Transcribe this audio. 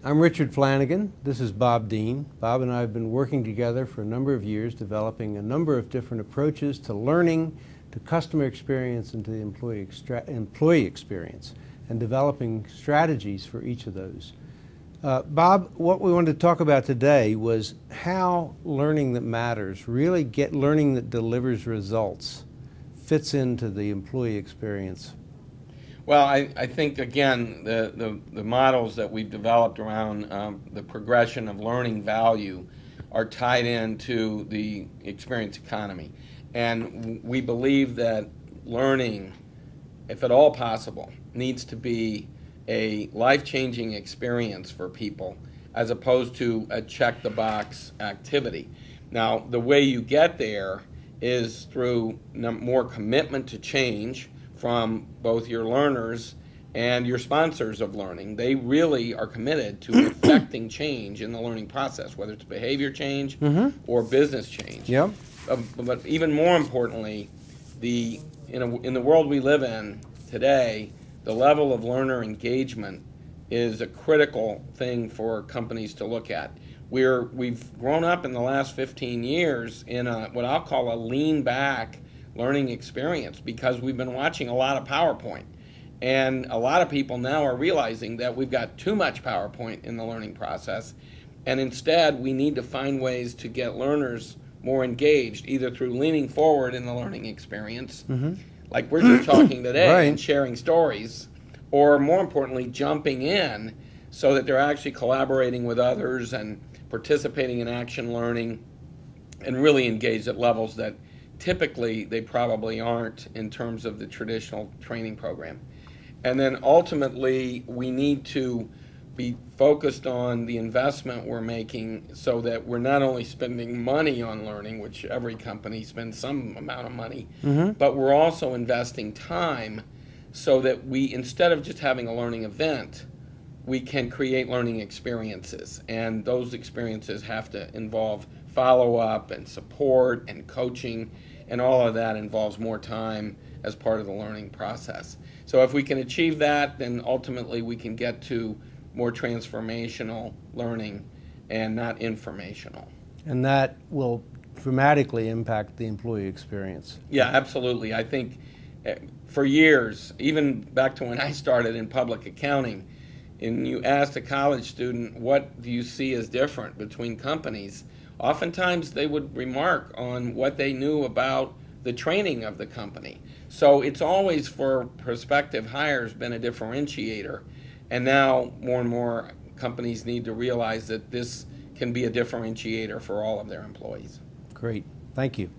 I'm Richard Flanagan. This is Bob Dean. Bob and I have been working together for a number of years, developing a number of different approaches to learning, to customer experience, and to the employee experience, and developing strategies for each of those. Bob, what we wanted to talk about today was how learning that matters, really learning that delivers results, fits into the employee experience. Well, I think, again, the models that we've developed around the progression of learning value are tied into the experience economy. And we believe that learning, if at all possible, needs to be a life-changing experience for people as opposed to a check-the-box activity. Now, the way you get there is through more commitment to change from both your learners and your sponsors of learning. They really are committed to effecting change in the learning process, whether it's behavior change or business change. Yep. But even more importantly, in the world we live in today, the level of learner engagement is a critical thing for companies to look at. We've grown up in the last 15 years in what I'll call a lean back learning experience because we've been watching a lot of PowerPoint. And a lot of people now are realizing that we've got too much PowerPoint in the learning process. And instead, we need to find ways to get learners more engaged, either through leaning forward in the learning experience, like we're just talking today, Right. and sharing stories, or more importantly, jumping in so that they're actually collaborating with others and participating in action learning and really engaged at levels that typically they probably aren't in terms of the traditional training program. And then ultimately, we need to be focused on the investment we're making so that we're not only spending money on learning, which every company spends some amount of money, but we're also investing time so that we, instead of just having a learning event, we can create learning experiences. And those experiences have to involve follow-up and support and coaching, and all of that involves more time as part of the learning process. So if we can achieve that, then ultimately we can get to more transformational learning and not informational. And that will dramatically impact the employee experience. Yeah, absolutely. I think for years, even back to when I started in public accounting, and you asked a college student, what do you see as different between companies? Oftentimes they would remark on what they knew about the training of the company. So it's always, for prospective hires, been a differentiator. And now more and more companies need to realize that this can be a differentiator for all of their employees. Great. Thank you.